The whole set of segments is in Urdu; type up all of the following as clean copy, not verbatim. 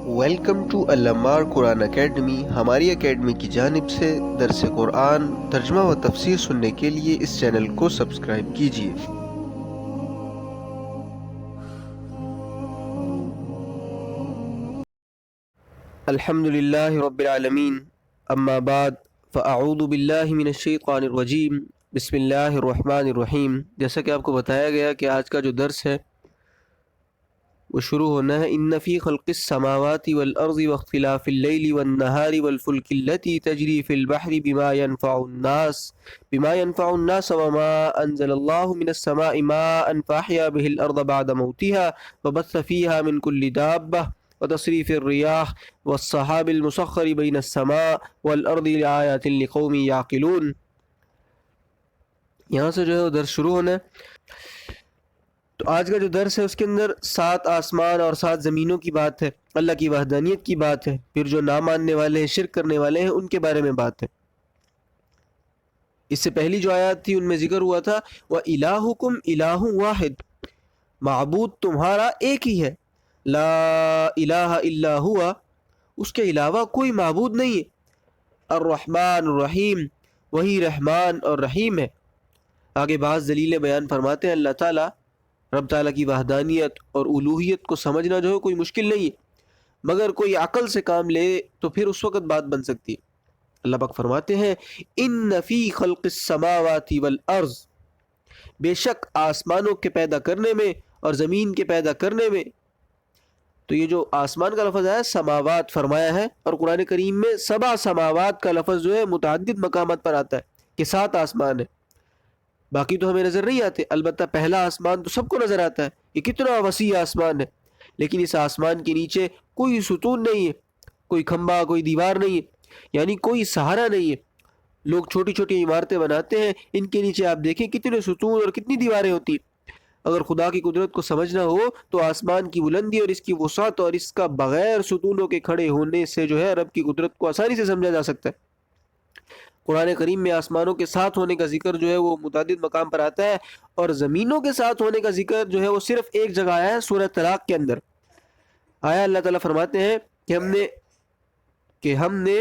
ویلکم ٹو العمار قرآن اکیڈمی۔ ہماری اکیڈمی کی جانب سے درس قرآن ترجمہ و تفسیر سننے کے لیے اس چینل کو سبسکرائب کیجیے۔ الحمد للہ رب العالمین، اما بعد فاعوذ باللہ من الشیطان الرجیم، بسم اللہ الرحمن الرحیم۔ جیسا کہ آپ کو بتایا گیا کہ آج کا جو درس ہے وہ شروع ہونا ہے ان فی خلق السماوات والارض واختلاف اللیل والنہار والفلک التی تجری فی البحر بما ينفع الناس وما انزل اللہ من السماء ماء فاحیا به الارض بعد موتها وبث فیها من کل دابہ وتصریف الریاح والسحاب المسخر بین السماء والارض لآیات لقوم یعقلون۔ یہاں سے جو ہے وہ درس شروع ہونا ہے۔ تو آج کا جو درس ہے اس کے اندر 7 آسمان اور 7 زمینوں کی بات ہے، اللہ کی وحدانیت کی بات ہے، پھر جو نہ ماننے والے ہیں، شرک کرنے والے ہیں، ان کے بارے میں بات ہے۔ اس سے پہلی جو آیات تھی ان میں ذکر ہوا تھا وَإِلَٰهُكُمْ إِلَٰهٌ وَاحِدٌ، معبود تمہارا ایک ہی ہے، لا الہ الا ہوا، اس کے علاوہ کوئی معبود نہیں ہے، الرحمن الرحیم، وہی رحمان اور رحیم ہے۔ آگے بعض دلیلیں بیان فرماتے ہیں اللہ تعالیٰ، رب تعالیٰ کی وحدانیت اور الوہیت کو سمجھنا جو ہے کوئی مشکل نہیں ہے، مگر کوئی عقل سے کام لے تو پھر اس وقت بات بن سکتی ہے۔ اللہ پاک فرماتے ہیں ان فی خلق السماوات والارض، بے شک آسمانوں کے پیدا کرنے میں اور زمین کے پیدا کرنے میں۔ تو یہ جو آسمان کا لفظ ہے سماوات فرمایا ہے، اور قرآن کریم میں 7 سماوات کا لفظ جو ہے متعدد مقامات پر آتا ہے کہ 7 آسمان ہے، باقی تو ہمیں نظر نہیں آتے۔ البتہ پہلا آسمان تو سب کو نظر آتا ہے، یہ کتنا وسیع آسمان ہے، لیکن اس آسمان کے نیچے کوئی ستون نہیں ہے، کوئی کھمبا، کوئی دیوار نہیں ہے، یعنی کوئی سہارا نہیں ہے۔ لوگ چھوٹی چھوٹی عمارتیں بناتے ہیں، ان کے نیچے آپ دیکھیں کتنے ستون اور کتنی دیواریں ہوتی ہیں۔ اگر خدا کی قدرت کو سمجھنا ہو تو آسمان کی بلندی اور اس کی وسعت اور اس کا بغیر ستونوں کے کھڑے ہونے سے جو ہے رب کی قدرت کو آسانی سے سمجھا جا سکتا ہے۔ قرآن کریم میں آسمانوں کے ساتھ ہونے کا ذکر جو ہے وہ متعدد مقام پر آتا ہے، اور زمینوں کے ساتھ ہونے کا ذکر جو ہے وہ صرف ایک جگہ آیا ہے، سورہ طلاق کے اندر آیا۔ اللہ تعالیٰ فرماتے ہیں کہ ہم نے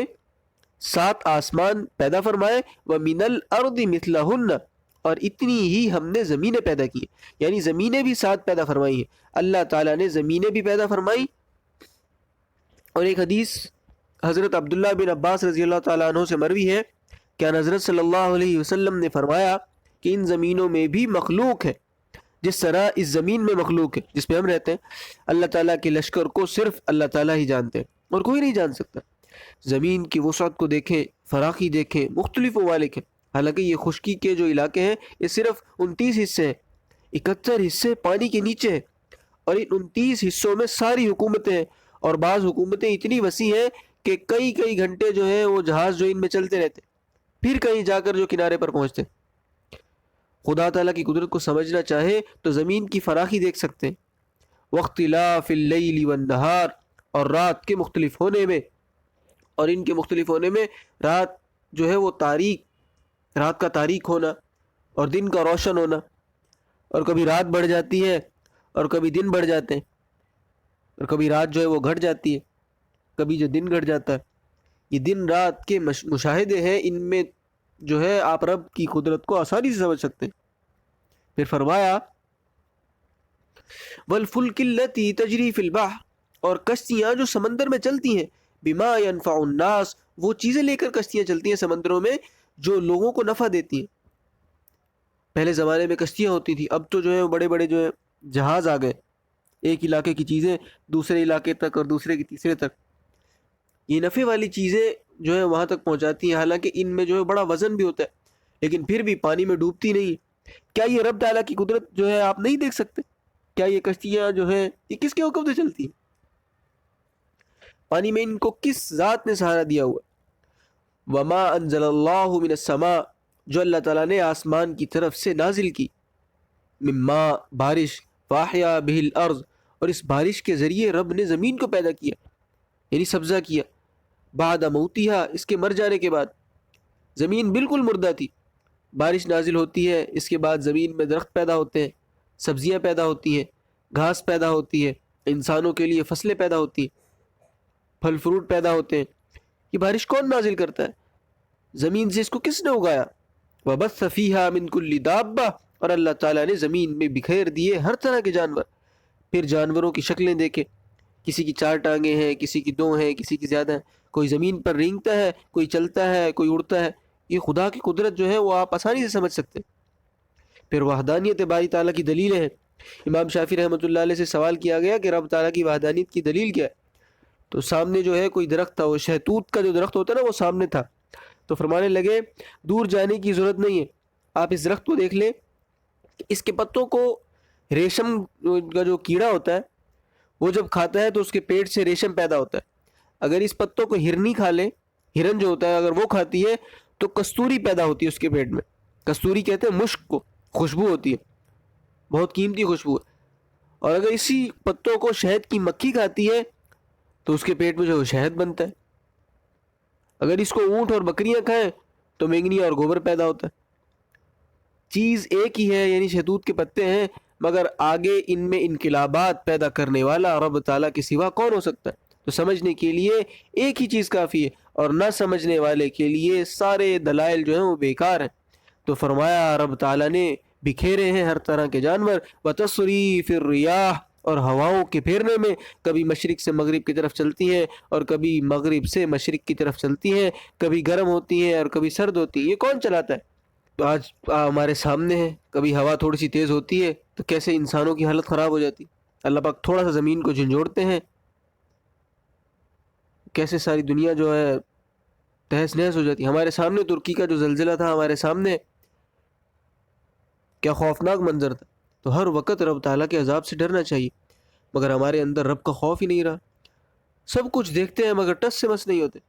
7 آسمان پیدا فرمائے، وَمِنَ الْأَرْضِ مِثْلَهُنَّ، اور اتنی ہی ہم نے زمینیں پیدا کی، یعنی زمینیں بھی 7 پیدا فرمائی ہیں۔ اللہ تعالیٰ نے زمینیں بھی پیدا فرمائی۔ اور ایک حدیث حضرت عبداللہ بن عباس رضی اللہ تعالیٰ عنہ سے مروی ہے کہ حضرت صلی اللہ علیہ وسلم نے فرمایا کہ ان زمینوں میں بھی مخلوق ہے جس طرح اس زمین میں مخلوق ہے جس پہ ہم رہتے ہیں۔ اللہ تعالیٰ کے لشکر کو صرف اللہ تعالیٰ ہی جانتے ہیں اور کوئی نہیں جان سکتا۔ زمین کی وسعت کو دیکھیں، فراخی دیکھیں، مختلف ممالک ہیں، حالانکہ یہ خشکی کے جو علاقے ہیں یہ صرف 29 حصے ہیں، 71 حصے پانی کے نیچے ہیں، اور ان 29 حصوں میں ساری حکومتیں ہیں، اور بعض حکومتیں اتنی وسیع ہیں کہ کئی گھنٹے جو ہیں وہ جہاز جو ان میں چلتے رہتے، پھر کہیں جا کر جو کنارے پر پہنچتے۔ خدا تعالیٰ کی قدرت کو سمجھنا چاہے تو زمین کی فراخی دیکھ سکتے ہیں، واختلاف اللیل والنہار، اور رات کے مختلف ہونے میں، اور ان کے مختلف ہونے میں رات جو ہے وہ تاریک، رات کا تاریک ہونا اور دن کا روشن ہونا، اور کبھی رات بڑھ جاتی ہے اور کبھی دن بڑھ جاتے ہیں، اور کبھی رات جو ہے وہ گھٹ جاتی ہے، کبھی جو دن گھٹ جاتا ہے۔ یہ دن رات کے مشاہدے ہیں، ان میں جو ہے آپ رب کی قدرت کو آسانی سے سمجھ سکتے ہیں۔ پھر فرمایا وَالْفُلْكِ الَّتِي تَجْرِي فِي الْبَحْرِ، اور کشتیاں جو سمندر میں چلتی ہیں، بِمَا يَنْفَعُ النَّاسَ، وہ چیزیں لے کر کشتیاں چلتی ہیں سمندروں میں جو لوگوں کو نفع دیتی ہیں۔ پہلے زمانے میں کشتیاں ہوتی تھی، اب تو جو ہے بڑے بڑے جو ہے جہاز آ گئے، ایک علاقے کی چیزیں دوسرے علاقے تک اور دوسرے کی تیسرے تک، یہ نفع والی چیزیں جو ہے وہاں تک پہنچاتی ہیں، حالانکہ ان میں جو ہے بڑا وزن بھی ہوتا ہے، لیکن پھر بھی پانی میں ڈوبتی نہیں۔ کیا یہ رب تعالیٰ کی قدرت جو ہے آپ نہیں دیکھ سکتے؟ کیا یہ کشتیاں جو ہیں یہ کس کے حکم سے چلتی ہیں؟ پانی میں ان کو کس ذات نے سہارا دیا ہوا؟ وما انزل اللہ من السماء، جو اللہ تعالیٰ نے آسمان کی طرف سے نازل کی، مما، بارش، فاحیا بہ الارض، اور اس بارش کے ذریعے رب نے زمین کو پیدا کیا، یعنی سبزہ کیا، بعد موتیہا، اس کے مر جانے کے بعد۔ زمین بالکل مردہ تھی، بارش نازل ہوتی ہے، اس کے بعد زمین میں درخت پیدا ہوتے ہیں، سبزیاں پیدا ہوتی ہیں، گھاس پیدا ہوتی ہے، انسانوں کے لیے فصلیں پیدا ہوتی ہیں۔ پھل فروٹ پیدا ہوتے ہیں، یہ بارش کون نازل کرتا ہے؟ زمین سے اس کو کس نے اگایا؟ وَبَثَّ فِيهَا مِن كُلِّ دَابَّةٍ، اور اللہ تعالیٰ نے زمین میں بکھیر دیے ہر طرح کے جانور۔ پھر جانوروں کی شکلیں دیکھے، کسی کی 4 ٹانگیں ہیں، کسی کی 2 ہیں، کسی کی زیادہ ہیں، کوئی زمین پر رینگتا ہے، کوئی چلتا ہے، کوئی اڑتا ہے۔ یہ خدا کی قدرت جو ہے وہ آپ آسانی سے سمجھ سکتے ہیں۔ پھر وحدانیت باری تعالیٰ کی دلیلیں ہیں۔ امام شافعی رحمۃ اللہ علیہ سے سوال کیا گیا کہ رب تعالیٰ کی وحدانیت کی دلیل کیا ہے؟ تو سامنے جو ہے کوئی درخت تھا، وہ شہتوت کا جو درخت ہوتا ہے نا، وہ سامنے تھا۔ تو فرمانے لگے دور جانے کی ضرورت نہیں ہے، آپ اس درخت کو دیکھ لیں، اس کے پتوں کو ریشم کا جو کیڑا ہوتا ہے وہ جب کھاتا ہے تو اس کے پیٹ سے ریشم پیدا ہوتا ہے۔ اگر اس پتوں کو ہرنی کھا لے، ہرن جو ہوتا ہے اگر وہ کھاتی ہے تو کستوری پیدا ہوتی ہے اس کے پیٹ میں۔ کستوری کہتے ہیں مشک کو، خوشبو ہوتی ہے، بہت قیمتی خوشبو ہے۔ اور اگر اسی پتوں کو شہد کی مکھی کھاتی ہے تو اس کے پیٹ میں جو شہد بنتا ہے۔ اگر اس کو اونٹ اور بکریاں کھائیں تو مینگنی اور گوبر پیدا ہوتا ہے۔ چیز ایک ہی ہے، یعنی شہتوت کے پتے ہیں، مگر آگے ان میں انقلابات پیدا کرنے والا رب تعالیٰ کے سوا کون ہو سکتا ہے؟ تو سمجھنے کے لیے ایک ہی چیز کافی ہے، اور نہ سمجھنے والے کے لیے سارے دلائل جو ہیں وہ بیکار ہیں۔ تو فرمایا رب تعالیٰ نے بکھیرے ہیں ہر طرح کے جانور، وتصریف الریاح، اور ہواؤں کے پھیرنے میں، کبھی مشرق سے مغرب کی طرف چلتی ہیں اور کبھی مغرب سے مشرق کی طرف چلتی ہیں، کبھی گرم ہوتی ہیں اور کبھی سرد ہوتی ہیں۔ یہ کون چلاتا ہے؟ تو آج ہمارے سامنے ہے، کبھی ہوا تھوڑی سی تیز ہوتی ہے تو کیسے انسانوں کی حالت خراب ہو جاتی۔ اللہ پاک تھوڑا سا زمین کو جھنجھوڑتے ہیں، کیسے ساری دنیا جو ہے تہس نہس ہو جاتی۔ ہمارے سامنے ترکی کا جو زلزلہ تھا، ہمارے سامنے کیا خوفناک منظر تھا۔ تو ہر وقت رب تعالیٰ کے عذاب سے ڈرنا چاہیے، مگر ہمارے اندر رب کا خوف ہی نہیں رہا۔ سب کچھ دیکھتے ہیں مگر ٹس سے مس نہیں ہوتے۔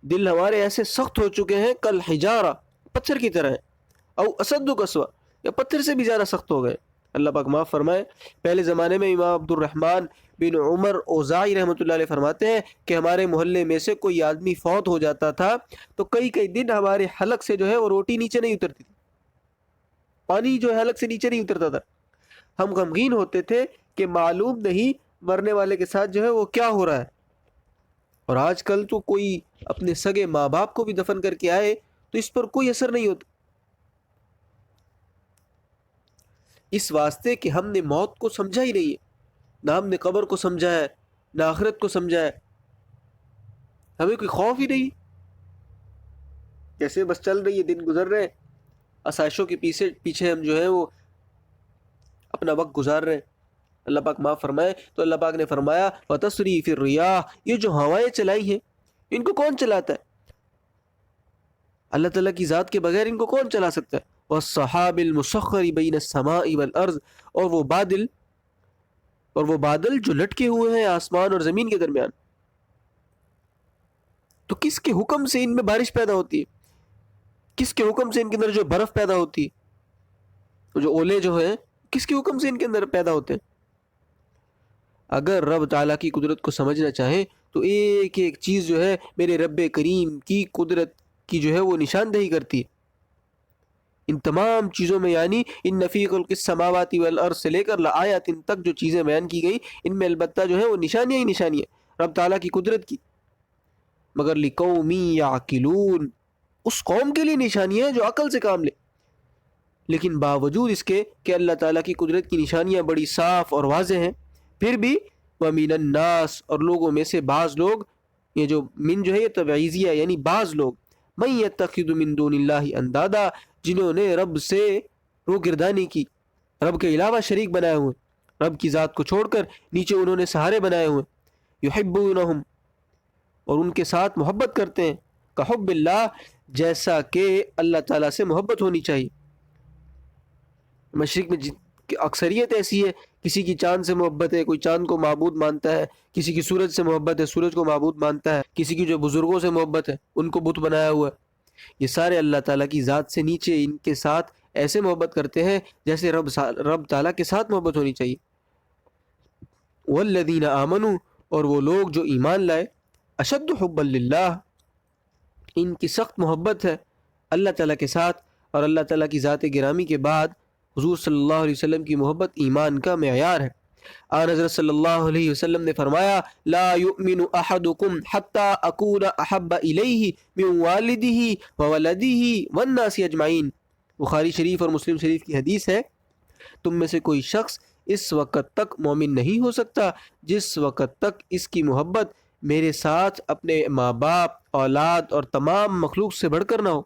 دل ہمارے ایسے سخت ہو چکے ہیں، کل حجارہ، پتھر کی طرح ہے، او اسد قسوہ، یا پتھر سے بھی زیادہ سخت ہو گئے۔ اللہ پاک معاف فرمائے۔ پہلے زمانے میں امام عبد الرحمن بن عمر اوزاعی رحمۃ اللہ علیہ فرماتے ہیں کہ ہمارے محلے میں سے کوئی آدمی فوت ہو جاتا تھا تو کئی کئی دن ہمارے حلق سے جو ہے وہ روٹی نیچے نہیں اترتی تھی، پانی جو ہے حلق سے نیچے نہیں اترتا تھا۔ ہم غمگین ہوتے تھے کہ معلوم نہیں مرنے والے کے ساتھ جو ہے وہ کیا ہو رہا ہے۔ اور آج کل تو کوئی اپنے سگے ماں باپ کو بھی دفن کر کے آئے تو اس پر کوئی اثر نہیں ہوتا، اس واسطے کہ ہم نے موت کو سمجھا ہی نہیں ہے، نہ ہم نے قبر کو سمجھا ہے، نہ آخرت کو سمجھا ہے، ہمیں کوئی خوف ہی نہیں۔ کیسے بس چل رہی ہے، دن گزر رہے ہیں، آسائشوں کے پیچھے ہم جو ہے وہ اپنا وقت گزار رہے ہیں۔ اللہ پاک معاف فرمائے۔ تو اللہ پاک نے فرمایا وتصریف الریاح، یہ جو ہوائیں چلائی ہیں ان کو کون چلاتا ہے؟ اللہ تعالیٰ کی ذات کے بغیر ان کو کون چلا سکتا ہے؟ والسحاب المسخر بین السماء والارض، اور وہ بادل جو لٹکے ہوئے ہیں آسمان اور زمین کے درمیان۔ تو کس کے حکم سے ان میں بارش پیدا ہوتی ہے؟ کس کے حکم سے ان کے اندر جو برف پیدا ہوتی ہے، جو اولے جو ہیں، کس کے حکم سے ان کے اندر پیدا ہوتے ہیں؟ اگر رب تعالیٰ کی قدرت کو سمجھنا چاہیں تو ایک ایک چیز جو ہے میرے رب کریم کی قدرت کی جو ہے وہ نشاندہی کرتی ہے۔ ان تمام چیزوں میں، یعنی ان فی خلق السماوات والارض سے لے کر لآیات تک جو چیزیں بیان کی گئی، ان میں البتہ جو ہے وہ نشانیاں ہی نشانیاں رب تعالیٰ کی قدرت کی، مگر لقوم یعقلون، اس قوم کے لیے نشانیاں ہیں جو عقل سے کام لے۔ لیکن باوجود اس کے کہ اللہ تعالیٰ کی قدرت کی نشانیاں بڑی صاف اور واضح ہیں، پھر بھی وَمِنَ النَّاسِ، اور لوگوں میں سے بعض لوگ، یہ جو من جو ہے یہ تبعیضیہ، یعنی بعض لوگ، مَن يَتَّخِذُ مِن دُونِ اللَّهِ اندادا، جنہوں نے رب سے روگردانی کی، رب کے علاوہ شریک بنائے ہوئے، رب کی ذات کو چھوڑ کر نیچے انہوں نے سہارے بنائے ہوئے، یحبونہم، اور ان کے ساتھ محبت کرتے ہیں، کحب اللہ، جیسا کہ اللہ تعالیٰ سے محبت ہونی چاہیے۔ مشرق میں اکثریت ایسی ہے، کسی کی چاند سے محبت ہے، کوئی چاند کو معبود مانتا ہے، کسی کی سورج سے محبت ہے، سورج کو معبود مانتا ہے، کسی کی جو بزرگوں سے محبت ہے ان کو بت بنایا ہوا ہے۔ یہ سارے اللہ تعالیٰ کی ذات سے نیچے ان کے ساتھ ایسے محبت کرتے ہیں جیسے رب تعالیٰ کے ساتھ محبت ہونی چاہیے۔ والذین آمنوا، اور وہ لوگ جو ایمان لائے، اشد حبا للہ، ان کی سخت محبت ہے اللہ تعالیٰ کے ساتھ، اور اللہ تعالیٰ کی ذات گرامی کے بعد حضور صلی اللہ علیہ وسلم کی محبت ایمان کا معیار ہے۔ آن حضرت صلی اللہ علیہ وسلم نے فرمایا لا یؤمن احدکم حتی اکون احب الیہ من والدہ وولدہ والناس اجمعین۔ بخاری شریف اور مسلم شریف کی حدیث ہے، تم میں سے کوئی شخص اس وقت تک مومن نہیں ہو سکتا جس وقت تک اس کی محبت میرے ساتھ اپنے ماں باپ، اولاد اور تمام مخلوق سے بڑھ کر نہ ہو۔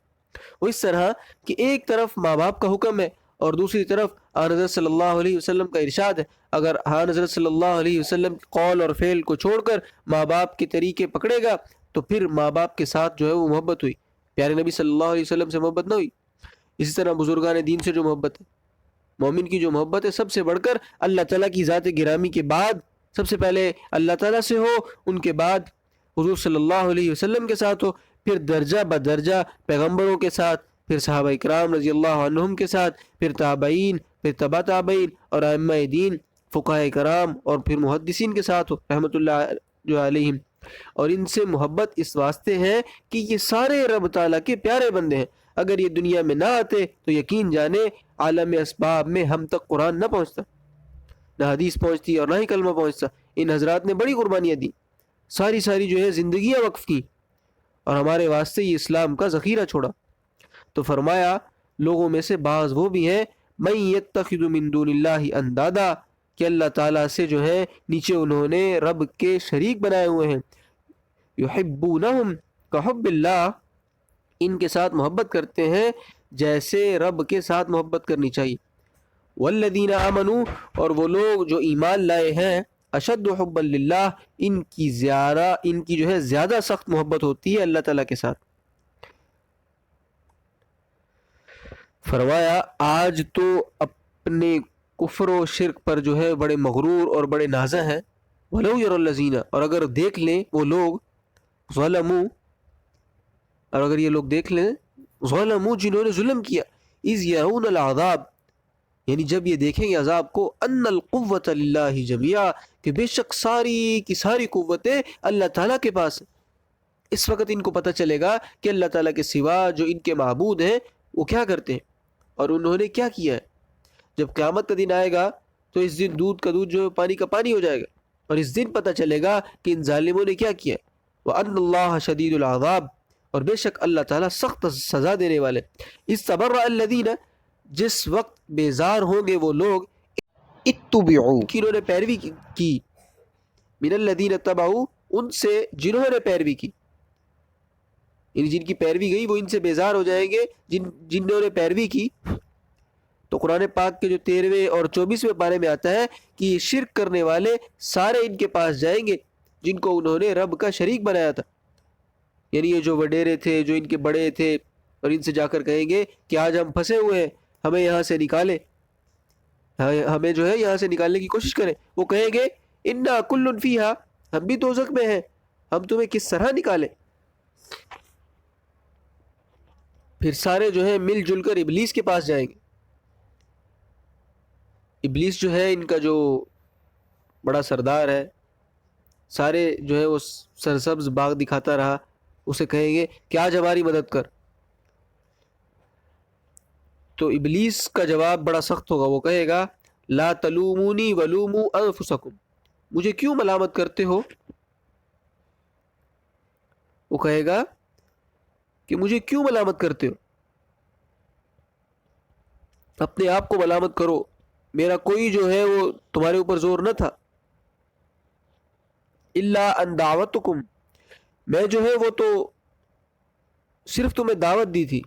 وہ اس طرح کہ ایک طرف ماں باپ کا حکم ہے اور دوسری طرف آن حضرت صلی اللہ علیہ وسلم کا ارشاد ہے۔ اگر آن حضرت صلی اللہ علیہ وسلم کے قول اور فعل کو چھوڑ کر ماں باپ کے طریقے پکڑے گا تو پھر ماں باپ کے ساتھ جو ہے وہ محبت ہوئی، پیارے نبی صلی اللہ علیہ وسلم سے محبت نہ ہوئی۔ اسی طرح بزرگان دین سے جو محبت ہے، مومن کی جو محبت ہے سب سے بڑھ کر اللہ تعالیٰ کی ذات گرامی کے بعد سب سے پہلے اللہ تعالیٰ سے ہو، ان کے بعد حضور صلی اللہ علیہ وسلم کے ساتھ ہو، پھر درجہ بدرجہ پیغمبروں کے ساتھ، پھر صحابہ اکرام رضی اللہ عنہم کے ساتھ، پھر تابعین، پھر تبع تابعین اور ائمہ دین فقہاء کرام اور پھر محدثین کے ساتھ ہو رحمۃ اللہ جو علیہم۔ اور ان سے محبت اس واسطے ہے کہ یہ سارے رب تعالیٰ کے پیارے بندے ہیں۔ اگر یہ دنیا میں نہ آتے تو یقین جانے عالم اسباب میں ہم تک قرآن نہ پہنچتا، نہ حدیث پہنچتی اور نہ ہی کلمہ پہنچتا۔ ان حضرات نے بڑی قربانیاں دی، ساری جو ہے زندگیاں وقف کی اور ہمارے واسطے یہ اسلام کا ذخیرہ چھوڑا۔ تو فرمایا لوگوں میں سے بعض وہ بھی ہیں من یتخذ من دون اللہ اندادا، کہ اللہ تعالیٰ سے جو ہے نیچے انہوں نے رب کے شریک بنائے ہوئے ہیں، یحبونہم کحب اللہ، ان کے ساتھ محبت کرتے ہیں جیسے رب کے ساتھ محبت کرنی چاہیے۔ والذین آمنوا، اور وہ لوگ جو ایمان لائے ہیں، اشد حبا للہ، ان کی جو ہے زیادہ سخت محبت ہوتی ہے اللہ تعالیٰ کے ساتھ۔ فرمایا آج تو اپنے کفر و شرک پر جو ہے بڑے مغرور اور بڑے نازہ ہیں۔ وَلَوْ يَرَى الَّذِينَ، اور اگر دیکھ لیں وہ لوگ، ظلموا، اور اگر یہ لوگ دیکھ لیں، ظلموا جنہوں نے ظلم کیا، اذ یرون العذاب، یعنی جب یہ دیکھیں گے عذاب کو، ان القوۃ للہ جميعا، کہ بے شک ساری کی ساری قوتیں اللہ تعالیٰ کے پاس ہیں۔ اس وقت ان کو پتہ چلے گا کہ اللہ تعالیٰ کے سوا جو ان کے معبود ہیں وہ کیا کرتے ہیں اور انہوں نے کیا کیا ہے۔ جب قیامت کا دن آئے گا تو اس دن دودھ کا دودھ جو ہے پانی کا پانی ہو جائے گا، اور اس دن پتہ چلے گا کہ ان ظالموں نے کیا کیا ہے۔ وَأَنَّ اللَّهَ شَدِيدُ الْعَذَابِ، اور بے شک اللہ تعالیٰ سخت سزا دینے والے۔ اِسْتَبَرَّأَ الَّذِينَ، جس وقت بیزار ہوں گے وہ لوگ، اتبعوا، کہ انہوں نے پیروی کی، من الذین اتبعوا، ان سے جنہوں نے پیروی کی، یعنی جن کی پیروی گئی وہ ان سے بیزار ہو جائیں گے جنہوں نے پیروی کی۔ تو قرآن پاک کے جو 13ویں اور 24ویں پارے میں آتا ہے کہ یہ شرک کرنے والے سارے ان کے پاس جائیں گے جن کو انہوں نے رب کا شریک بنایا تھا، یعنی یہ جو وڈیرے تھے، جو ان کے بڑے تھے، اور ان سے جا کر کہیں گے کہ آج ہم پھنسے ہوئے ہیں، ہمیں یہاں سے نکالے، ہمیں جو ہے یہاں سے نکالنے کی کوشش کریں۔ وہ کہیں گے انا کل فیہا، ہم بھی دوزخ میں ہیں، ہم تمہیں کس طرح نکالیں۔ پھر سارے جو ہے مل جل کر ابلیس کے پاس جائیں گے۔ ابلیس جو ہے ان کا جو بڑا سردار ہے، سارے جو ہے وہ سرسبز باغ دکھاتا رہا، اسے کہیں گے کہ آج ہماری مدد کر۔ تو ابلیس کا جواب بڑا سخت ہوگا، وہ کہے گا لا تلومونی ولوموا انفسکم، مجھے کیوں ملامت کرتے ہو؟ وہ کہے گا کہ مجھے کیوں ملامت کرتے ہو، اپنے آپ کو ملامت کرو، میرا کوئی جو ہے وہ تمہارے اوپر زور نہ تھا۔ الا ان دعوتکم، میں جو ہے وہ تو صرف تمہیں دعوت دی تھی،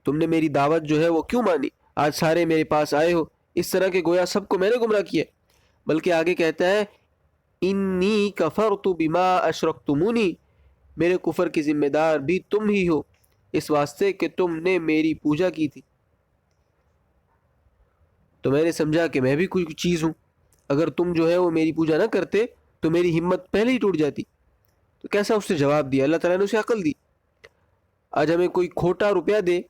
تم نے میری دعوت جو ہے وہ کیوں مانی؟ آج سارے میرے پاس آئے ہو، اس طرح کہ گویا سب کو میں نے گمراہ کیا۔ بلکہ آگے کہتا ہے انی کفرت بما اشرکتمونی، میرے کفر کی ذمہ دار بھی تم ہی ہو، اس واسطے کہ تم نے میری پوجا کی تھی، تو میں نے سمجھا کہ میں بھی کوئی چیز ہوں، اگر تم جو ہے وہ میری پوجا نہ کرتے تو میری ہمت پہلے ہی ٹوٹ جاتی۔ تو کیسا اس نے جواب دیا، اللہ تعالیٰ نے اسے عقل دی۔ آج ہمیں کوئی کھوٹا روپیہ دے،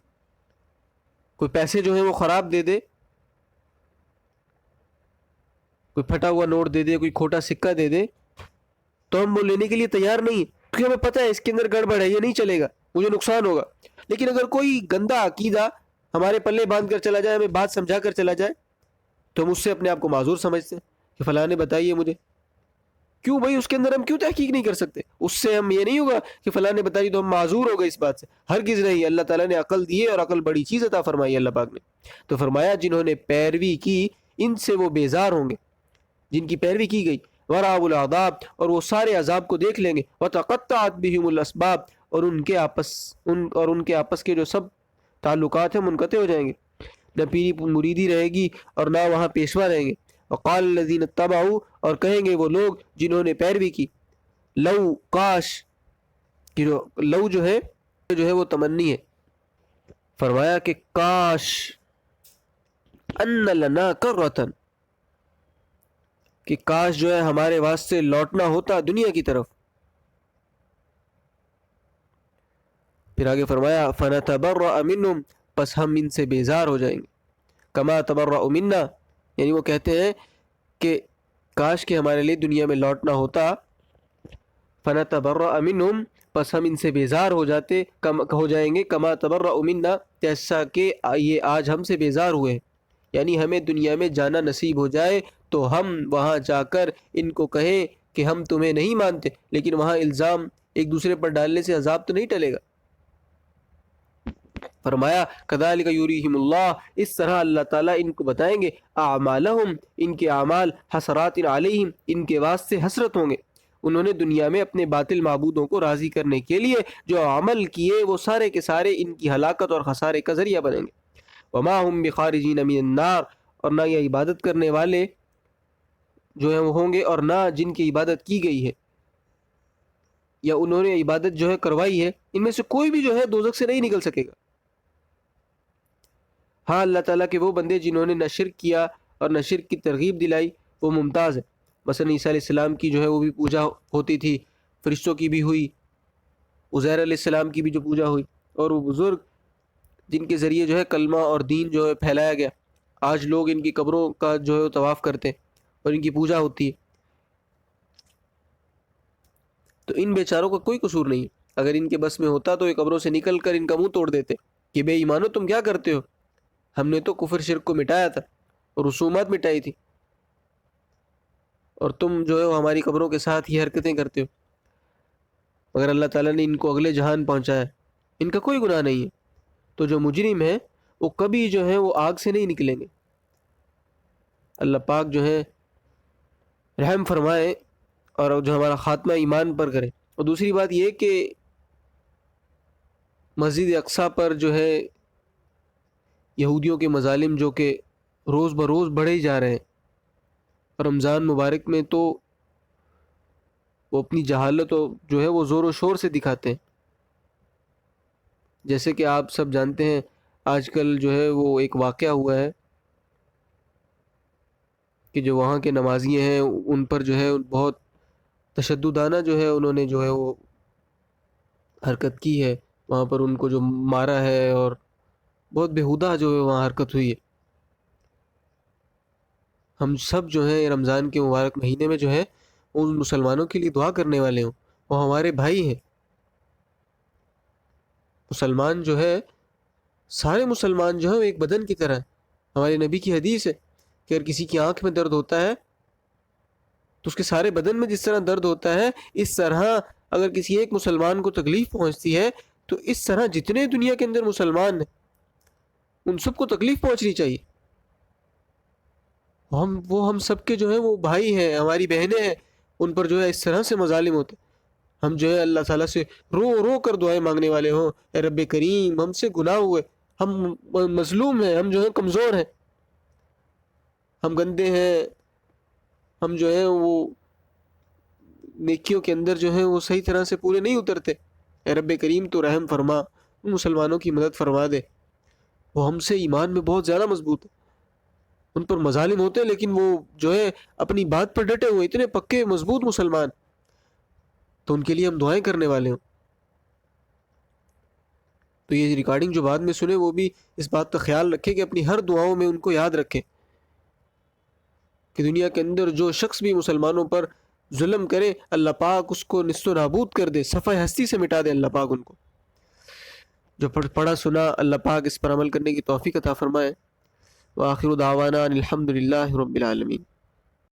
کوئی پیسے جو ہیں وہ خراب دے دے، کوئی پھٹا ہوا نوٹ دے دے، کوئی کھوٹا سکہ دے دے، تو ہم وہ لینے کے لیے تیار نہیں، کیونکہ ہمیں پتہ ہے اس کے اندر گڑبڑ ہے، یہ نہیں چلے گا، مجھے نقصان ہوگا۔ لیکن اگر کوئی گندا عقیدہ ہمارے پلے باندھ کر چلا جائے، ہمیں بات سمجھا کر چلا جائے، تو ہم اس سے اپنے آپ کو معذور سمجھتے ہیں کہ فلاں نے بتائیے مجھے. کیوں بھائی اس کے اندر ہم کیوں تحقیق نہیں کر سکتے؟ اس سے ہم یہ نہیں ہوگا کہ فلاں نے بتائی تو ہم معذور ہو گئے اس بات سے. ہرگز نہیں. اللہ تعالیٰ نے عقل دی ہے اور عقل بڑی چیز عطا فرمائی اللہ پاک نے. تو فرمایا جنہوں نے پیروی کی ان سے وہ بیزار ہوں گے جن کی پیروی کی گئی. ورأوا العذاب اور وہ سارے عذاب کو دیکھ لیں گے. وتقطعت بهم الاسباب اور ان کے آپس کے جو سب تعلقات ہیں منقطع ہو جائیں گے. نہ پیری مریدی رہے گی اور نہ وہاں پیشوا رہیں گے. وقال الذین اتبعوا اور کہیں گے وہ لوگ جنہوں نے پیروی کی لو کاش کہ لو جو ہے وہ تمنی ہے. فرمایا کہ کاش ان لنا کرۃ کہ کاش جو ہے ہمارے واسطے لوٹنا ہوتا دنیا کی طرف. پھر آگے فرمایا فنتبرأ منہم پس ہم ان سے بیزار ہو جائیں گے. کما تبرأ منا یعنی وہ کہتے ہیں کہ کاش کہ ہمارے لیے دنیا میں لوٹنا ہوتا. فنتبرأ منہم پس ہم ان سے بیزار ہو جائیں گے. کما تبرأ منا جیسا کہ یہ آج ہم سے بیزار ہوئے. یعنی ہمیں دنیا میں جانا نصیب ہو جائے تو ہم وہاں جا کر ان کو کہیں کہ ہم تمہیں نہیں مانتے, لیکن وہاں الزام ایک دوسرے پر ڈالنے سے عذاب تو نہیں ٹلے گا. فرمایا کذالک یریہم اللہ اس طرح اللہ تعالیٰ ان کو بتائیں گے اعمالہم ان کے اعمال حسرات علیہم ان کے واسطے حسرت ہوں گے. انہوں نے دنیا میں اپنے باطل معبودوں کو راضی کرنے کے لیے جو عمل کیے وہ سارے کے سارے ان کی ہلاکت اور خسارے کا ذریعہ بنیں گے. وما ہم بخارجین من النار اور نہ یہ عبادت کرنے والے جو ہیں وہ ہوں گے اور نہ جن کی عبادت کی گئی ہے یا انہوں نے عبادت جو ہے کروائی ہے ان میں سے کوئی بھی جو ہے دوزخ سے نہیں نکل سکے گا. ہاں اللہ تعالیٰ کے وہ بندے جنہوں نے نہ شرک کیا اور نہ شرک کی ترغیب دلائی وہ ممتاز ہے. مثلا عیسیٰ علیہ السلام کی جو ہے وہ بھی پوجا ہوتی تھی, فرشتوں کی بھی ہوئی, عزیر علیہ السلام کی بھی جو پوجا ہوئی, اور وہ بزرگ جن کے ذریعے جو ہے کلمہ اور دین جو ہے پھیلایا گیا. آج لوگ ان کی قبروں کا جو ہے طواف کرتے ہیں اور ان کی پوجا ہوتی ہے. تو ان بیچاروں کا کوئی قصور نہیں. اگر ان کے بس میں ہوتا تو یہ قبروں سے نکل کر ان کا منہ توڑ دیتے کہ بے ایمانو تم کیا کرتے ہو, ہم نے تو کفر شرک کو مٹایا تھا اور رسومات مٹائی تھی اور تم جو ہے وہ ہماری قبروں کے ساتھ یہ حرکتیں کرتے ہو. مگر اللہ تعالیٰ نے ان کو اگلے جہان پہنچایا, ان کا کوئی گناہ نہیں ہے. تو جو مجرم ہے وہ کبھی جو ہے وہ آگ سے نہیں نکلیں گے. اللہ پاک جو ہے رحم فرمائے اور جو ہمارا خاتمہ ایمان پر کرے. اور دوسری بات یہ کہ مسجد اقصیٰ پر جو ہے یہودیوں کے مظالم جو کہ روز بروز بڑھے ہی جا رہے ہیں. رمضان مبارک میں تو وہ اپنی جہالت جو ہے وہ زور و شور سے دکھاتے ہیں. جیسے کہ آپ سب جانتے ہیں آج کل جو ہے وہ ایک واقعہ ہوا ہے کہ جو وہاں کے نمازی ہیں ان پر جو ہے بہت تشددانہ جو ہے انہوں نے جو ہے وہ حرکت کی ہے. وہاں پر ان کو جو مارا ہے اور بہت بیہودہ جو ہے وہاں حرکت ہوئی ہے. ہم سب جو ہیں رمضان کے مبارک مہینے میں جو ہے ان مسلمانوں کے لیے دعا کرنے والے ہوں. وہ ہمارے بھائی ہیں. مسلمان جو ہے سارے مسلمان جو ہیں ایک بدن کی طرح. ہمارے نبی کی حدیث ہے کہ اگر کسی کی آنکھ میں درد ہوتا ہے تو اس کے سارے بدن میں جس طرح درد ہوتا ہے اس طرح اگر کسی ایک مسلمان کو تکلیف پہنچتی ہے تو اس طرح جتنے دنیا کے اندر مسلمان ہیں ان سب کو تکلیف پہنچنی چاہیے. ہم سب کے جو ہیں وہ بھائی ہیں, ہماری بہنیں ہیں, ان پر جو ہے اس طرح سے مظالم ہوتے. ہم جو ہے اللہ تعالیٰ سے رو رو کر دعائیں مانگنے والے ہوں, اے رب کریم ہم سے گناہ ہوئے, ہم مظلوم ہیں, ہم جو ہیں کمزور ہیں, ہم گندے ہیں, ہم جو ہیں وہ نیکیوں کے اندر جو ہیں وہ صحیح طرح سے پورے نہیں اترتے. اے رب کریم تو رحم فرما, ان مسلمانوں کی مدد فرما دے. وہ ہم سے ایمان میں بہت زیادہ مضبوط ہے. ان پر مظالم ہوتے ہیں لیکن وہ جو ہے اپنی بات پر ڈٹے ہوئے, اتنے پکے مضبوط مسلمان, تو ان کے لیے ہم دعائیں کرنے والے ہوں. تو یہ ریکارڈنگ جو بعد میں سنے وہ بھی اس بات کا خیال رکھے کہ اپنی ہر دعاؤں میں ان کو یاد رکھے کہ دنیا کے اندر جو شخص بھی مسلمانوں پر ظلم کرے اللہ پاک اس کو نست و نابود کر دے, صفحہ ہستی سے مٹا دے اللہ پاک ان کو. جو پڑھا سنا اللہ پاک اس پر عمل کرنے کی توفیق عطا فرمائے. وآخر دعوانا ان الحمد للہ رب العالمین۔